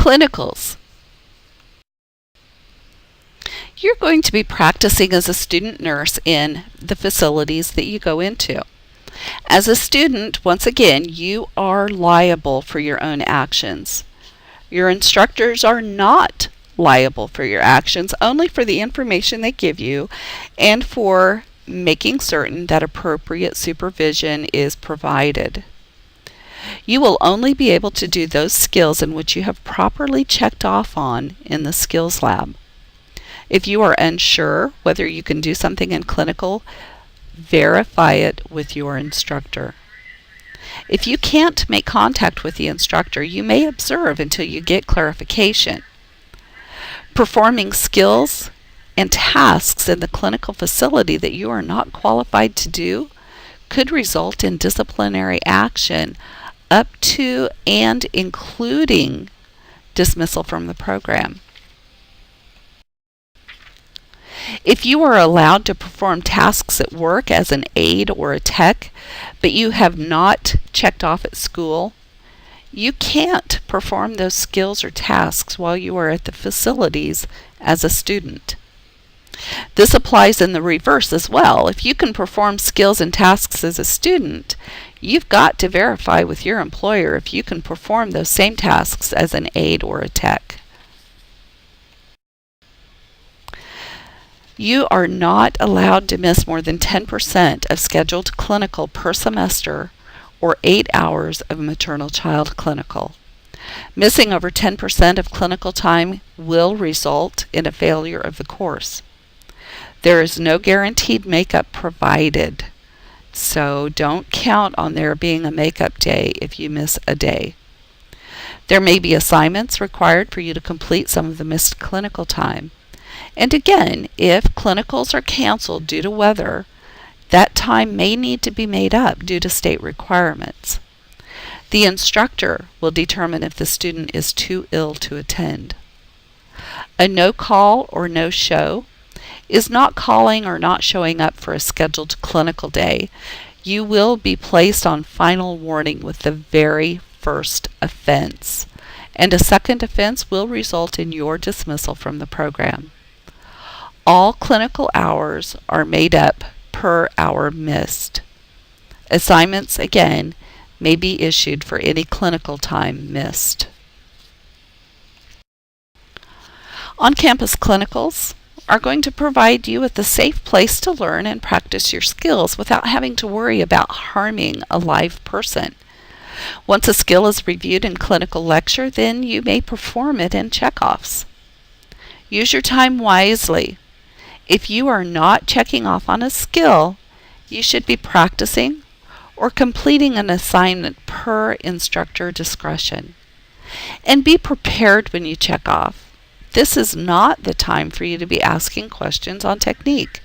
Clinicals. You're going to be practicing as a student nurse in the facilities that you go into. As a student, once again, you are liable for your own actions. Your instructors are not liable for your actions, only for the information they give you and for making certain that appropriate supervision is provided. You will only be able to do those skills in which you have properly checked off on in the skills lab. If you are unsure whether you can do something in clinical, verify it with your instructor. If you can't make contact with the instructor, you may observe until you get clarification. Performing skills and tasks in the clinical facility that you are not qualified to do could result in disciplinary action up to and including dismissal from the program. If you are allowed to perform tasks at work as an aide or a tech, but you have not checked off at school, you can't perform those skills or tasks while you are at the facilities as a student. This applies in the reverse as well. If you can perform skills and tasks as a student, you've got to verify with your employer if you can perform those same tasks as an aide or a tech. You are not allowed to miss more than 10% of scheduled clinical per semester or 8 hours of maternal child clinical. Missing over 10% of clinical time will result in a failure of the course. There is no guaranteed makeup provided, so don't count on there being a makeup day if you miss a day. There may be assignments required for you to complete some of the missed clinical time. And again, if clinicals are canceled due to weather, that time may need to be made up due to state requirements. The instructor will determine if the student is too ill to attend. A no-call or no-show is not calling or not showing up for a scheduled clinical day. You will be placed on final warning with the very first offense, and a second offense will result in your dismissal from the program. All clinical hours are made up per hour missed. Assignments, again, may be issued for any clinical time missed. On-campus clinicals are going to provide you with a safe place to learn and practice your skills without having to worry about harming a live person. Once a skill is reviewed in clinical lecture, then you may perform it in checkoffs. Use your time wisely. If you are not checking off on a skill, you should be practicing or completing an assignment per instructor discretion. And be prepared when you check off. This is not the time for you to be asking questions on technique.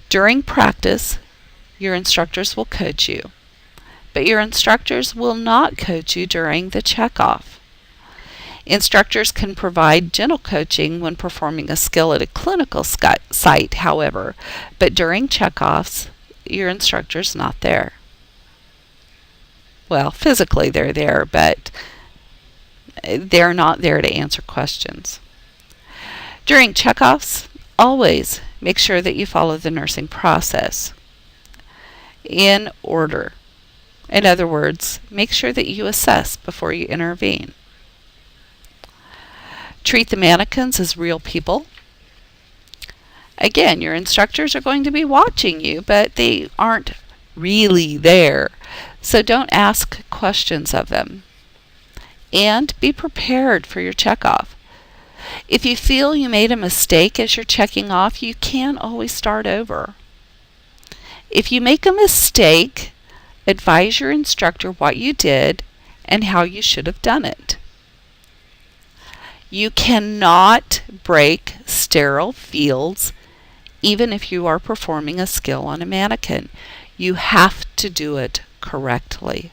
During practice, your instructors will coach you, but your instructors will not coach you during the checkoff. Instructors can provide gentle coaching when performing a skill at a clinical site, however, but during checkoffs, your instructor's not there. Well, physically they're there, but they're not there to answer questions. During checkoffs, always make sure that you follow the nursing process in order. In other words, make sure that you assess before you intervene. Treat the mannequins as real people. Again, your instructors are going to be watching you, but they aren't really there, so don't ask questions of them. And be prepared for your checkoff. If you feel you made a mistake as you're checking off, you can always start over. If you make a mistake, advise your instructor what you did and how you should have done it. You cannot break sterile fields even if you are performing a skill on a mannequin. You have to do it correctly.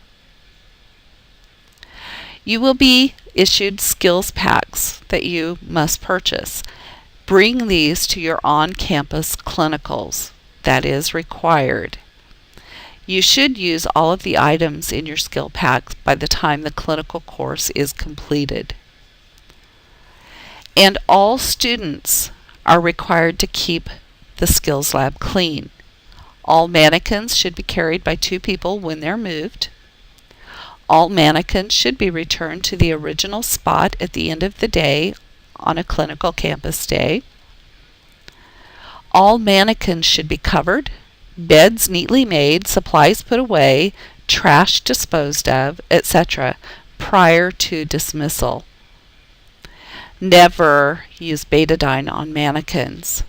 You will be issued skills packs that you must purchase. Bring these to your on-campus clinicals. That is required. You should use all of the items in your skill pack by the time the clinical course is completed. And all students are required to keep the skills lab clean. All mannequins should be carried by 2 people when they're moved. All mannequins should be returned to the original spot at the end of the day on a clinical campus day. All mannequins should be covered, beds neatly made, supplies put away, trash disposed of, etc. prior to dismissal. Never use betadine on mannequins.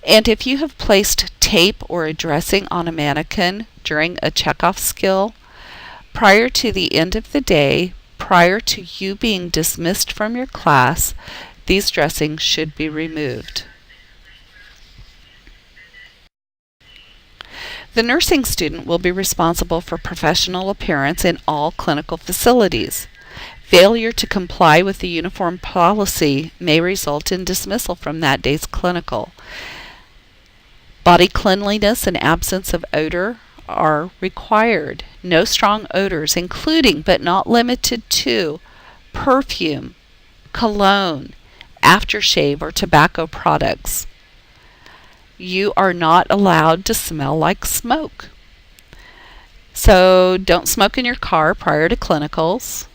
And if you have placed tape or a dressing on a mannequin during a checkoff skill, prior to the end of the day, prior to you being dismissed from your class, these dressings should be removed. The nursing student will be responsible for professional appearance in all clinical facilities. Failure to comply with the uniform policy may result in dismissal from that day's clinical. Body cleanliness and absence of odor are required. No strong odors, including but not limited to perfume, cologne, aftershave, or tobacco products. You are not allowed to smell like smoke. So don't smoke in your car prior to clinicals.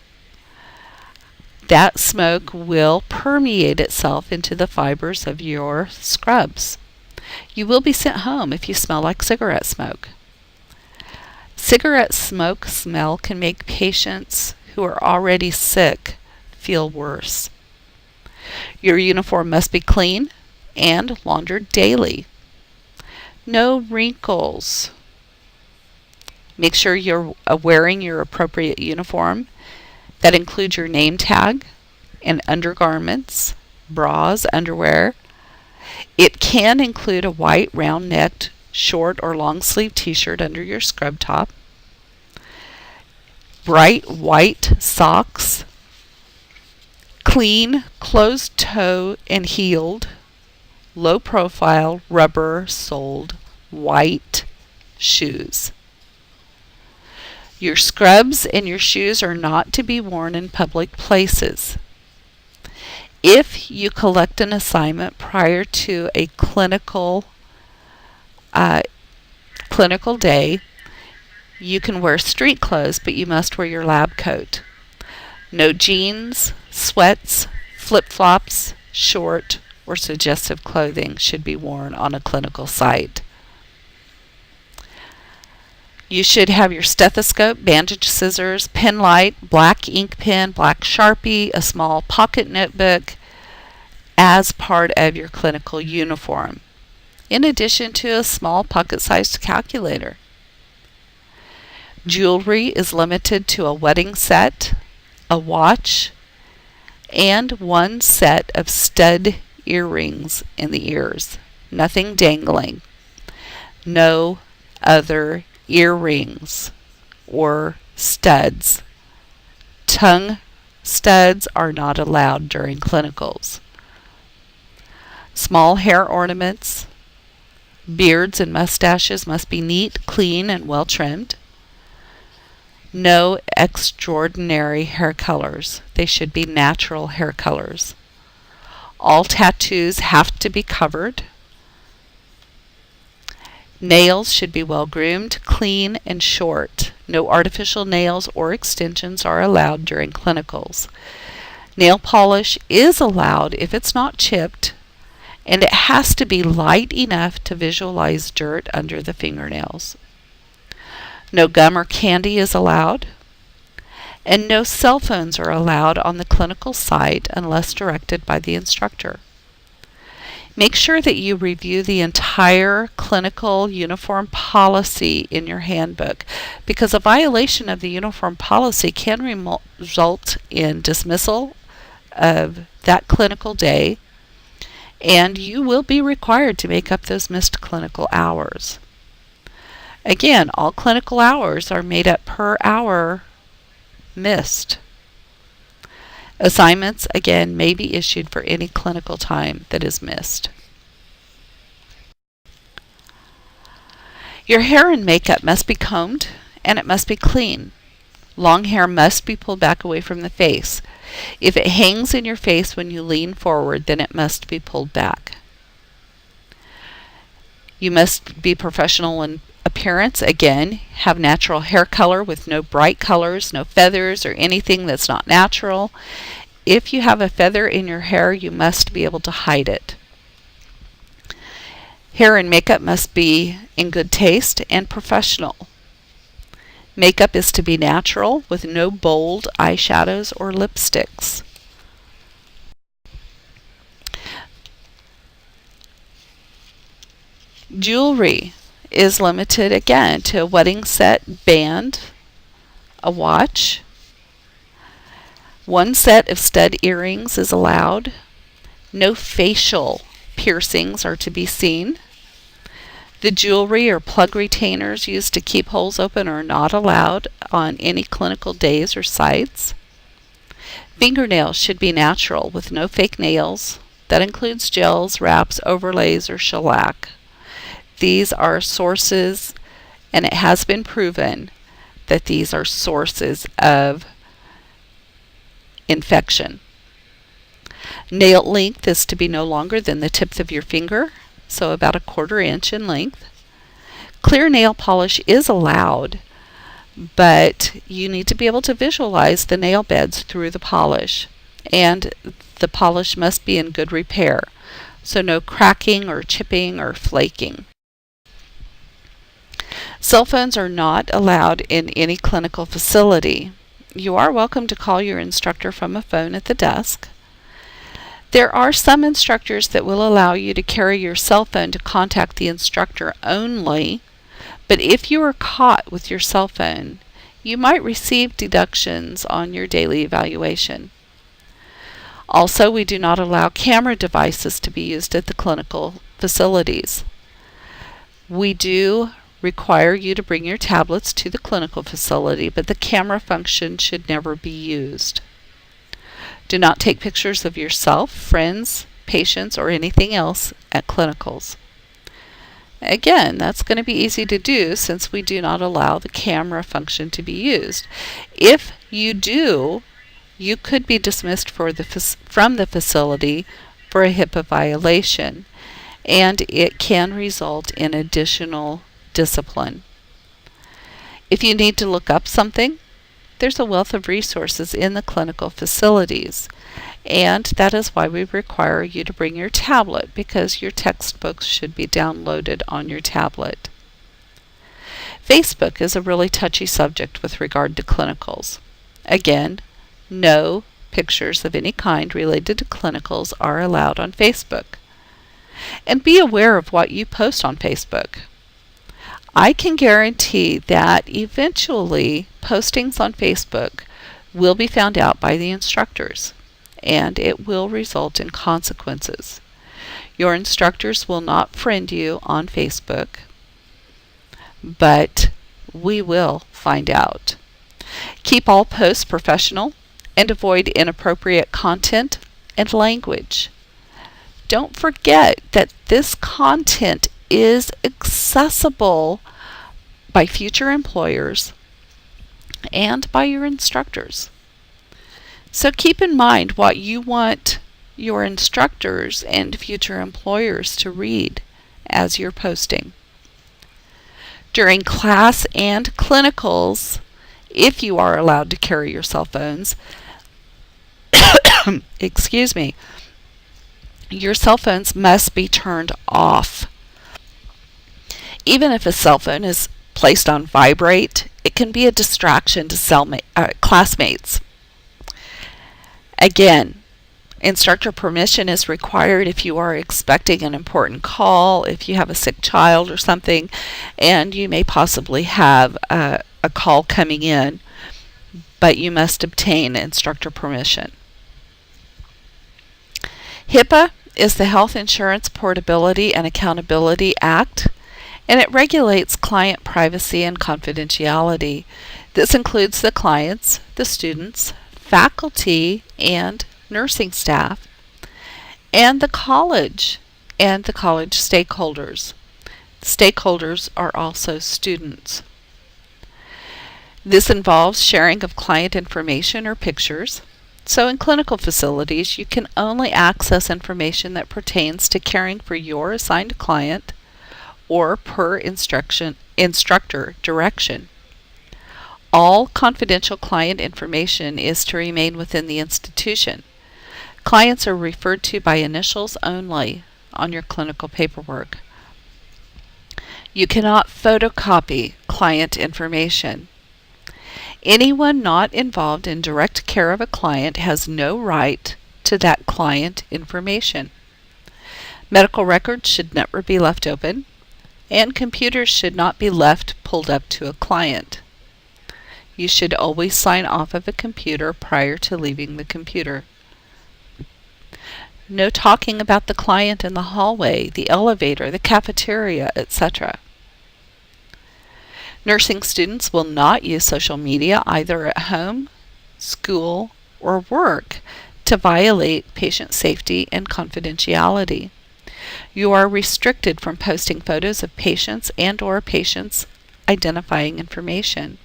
That smoke will permeate itself into the fibers of your scrubs. You will be sent home if you smell like cigarette smoke. Cigarette smoke smell can make patients who are already sick feel worse. Your uniform must be clean and laundered daily. No wrinkles. Make sure you're wearing your appropriate uniform. That includes your name tag and undergarments, bras, underwear. It can include a white round-necked short or long-sleeve t-shirt under your scrub top, bright white socks, clean closed-toe and heeled, low-profile rubber-soled white shoes. Your scrubs and your shoes are not to be worn in public places. If you collect an assignment prior to a clinical day, you can wear street clothes, but you must wear your lab coat. No jeans, sweats, flip-flops, short, or suggestive clothing should be worn on a clinical site. You should have your stethoscope, bandage scissors, pen light, black ink pen, black Sharpie, a small pocket notebook as part of your clinical uniform, in addition to a small pocket-sized calculator. Jewelry is limited to a wedding set, a watch, and 1 set of stud earrings in the ears. Nothing dangling. No other earrings or studs. Tongue studs are not allowed during clinicals. Small hair ornaments, beards and mustaches must be neat, clean, and well trimmed. No extraordinary hair colors. They should be natural hair colors. All tattoos have to be covered. Nails should be well groomed, clean, and short. No artificial nails or extensions are allowed during clinicals. Nail polish is allowed if it's not chipped, and it has to be light enough to visualize dirt under the fingernails. No gum or candy is allowed, and no cell phones are allowed on the clinical site unless directed by the instructor. Make sure that you review the entire clinical uniform policy in your handbook, because a violation of the uniform policy can result in dismissal of that clinical day, and you will be required to make up those missed clinical hours. Again, all clinical hours are made up per hour missed. Assignments, again, may be issued for any clinical time that is missed. Your hair and makeup must be combed, and it must be clean. Long hair must be pulled back away from the face. If it hangs in your face when you lean forward, then it must be pulled back. You must be professional in appearance. Again, have natural hair color with no bright colors, no feathers, or anything that's not natural. If you have a feather in your hair, you must be able to hide it. Hair and makeup must be in good taste and professional. Makeup is to be natural with no bold eyeshadows or lipsticks. Jewelry is limited again to a wedding set, band, a watch. One set of stud earrings is allowed. No facial piercings are to be seen. The jewelry or plug retainers used to keep holes open are not allowed on any clinical days or sites. Fingernails should be natural with no fake nails. That includes gels, wraps, overlays, or shellac. These are sources, and it has been proven that these are sources of infection. Nail length is to be no longer than the tip of your finger, so about a 1/4 inch in length. Clear nail polish is allowed, but you need to be able to visualize the nail beds through the polish, and the polish must be in good repair, so no cracking or chipping or flaking. Cell phones are not allowed in any clinical facility. You are welcome to call your instructor from a phone at the desk. There are some instructors that will allow you to carry your cell phone to contact the instructor only, but if you are caught with your cell phone, you might receive deductions on your daily evaluation. Also, we do not allow camera devices to be used at the clinical facilities. We do require you to bring your tablets to the clinical facility, but the camera function should never be used. Do not take pictures of yourself, friends, patients, or anything else at clinicals. Again, that's going to be easy to do since we do not allow the camera function to be used. If you do, you could be dismissed from the facility for a HIPAA violation, and it can result in additional discipline. If you need to look up something, there's a wealth of resources in the clinical facilities, and that is why we require you to bring your tablet, because your textbooks should be downloaded on your tablet. Facebook is a really touchy subject with regard to clinicals. Again, no pictures of any kind related to clinicals are allowed on Facebook. And be aware of what you post on Facebook. I can guarantee that eventually postings on Facebook will be found out by the instructors, and it will result in consequences. Your instructors will not friend you on Facebook, but we will find out. Keep all posts professional and avoid inappropriate content and language. Don't forget that this content is accessible by future employers and by your instructors. So keep in mind what you want your instructors and future employers to read as you're posting. During class and clinicals, if you are allowed to carry your cell phones, excuse me, your cell phones must be turned off. Even if a cell phone is placed on vibrate, it can be a distraction to classmates. Again, instructor permission is required if you are expecting an important call, if you have a sick child or something, and you may possibly have a call coming in, but you must obtain instructor permission. HIPAA is the Health Insurance Portability and Accountability Act, and it regulates client privacy and confidentiality. This includes the clients, the students, faculty, and nursing staff, and the college stakeholders. Stakeholders are also students. This involves sharing of client information or pictures. So in clinical facilities, you can only access information that pertains to caring for your assigned client or per instructor direction. All confidential client information is to remain within the institution. Clients are referred to by initials only on your clinical paperwork. You cannot photocopy client information. Anyone not involved in direct care of a client has no right to that client information. Medical records should never be left open, and computers should not be left pulled up to a client. You should always sign off of a computer prior to leaving the computer. No talking about the client in the hallway, the elevator, the cafeteria, etc. Nursing students will not use social media either at home, school, or work to violate patient safety and confidentiality. You are restricted from posting photos of patients and/or patients' identifying information.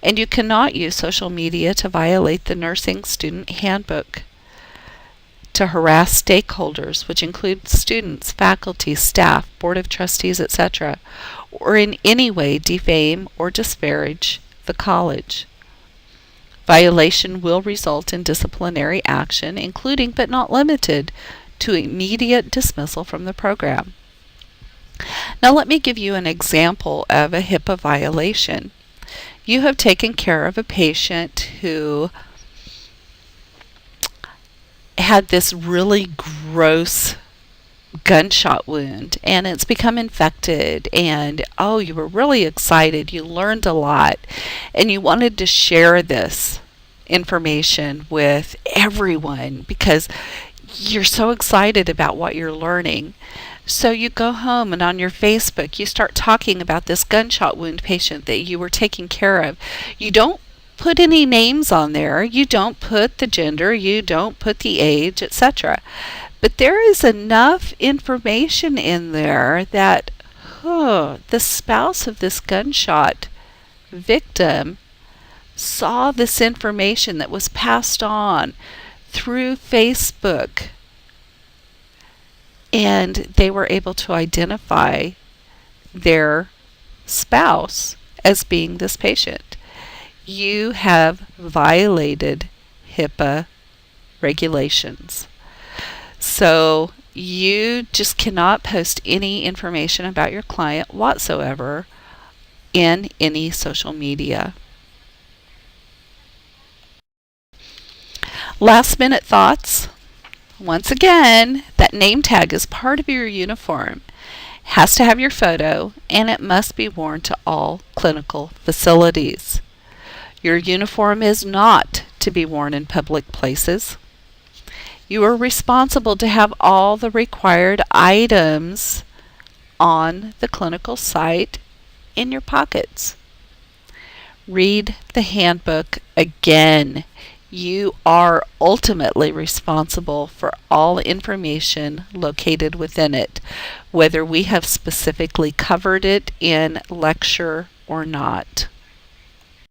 And you cannot use social media to violate the nursing student handbook, to harass stakeholders, which include students, faculty, staff, board of trustees, etc., or in any way defame or disparage the college. Violation will result in disciplinary action, including but not limited to immediate dismissal from the program. Now let me give you an example of a HIPAA violation. You have taken care of a patient who had this really gross gunshot wound, and it's become infected, and you were really excited, you learned a lot, and you wanted to share this information with everyone because you're so excited about what you're learning. So you go home and on your Facebook you start talking about this gunshot wound patient that you were taking care of. You don't put any names on there, you don't put the gender, you don't put the age, etc. But there is enough information in there that the spouse of this gunshot victim saw this information that was passed on through Facebook, and they were able to identify their spouse as being this patient. You have violated HIPAA regulations. So you just cannot post any information about your client whatsoever in any social media. Last minute thoughts. Once again, that name tag is part of your uniform. Has to have your photo, and it must be worn to all clinical facilities. Your uniform is not to be worn in public places. You are responsible to have all the required items on the clinical site in your pockets. Read the handbook again. You are ultimately responsible for all information located within it, whether we have specifically covered it in lecture or not.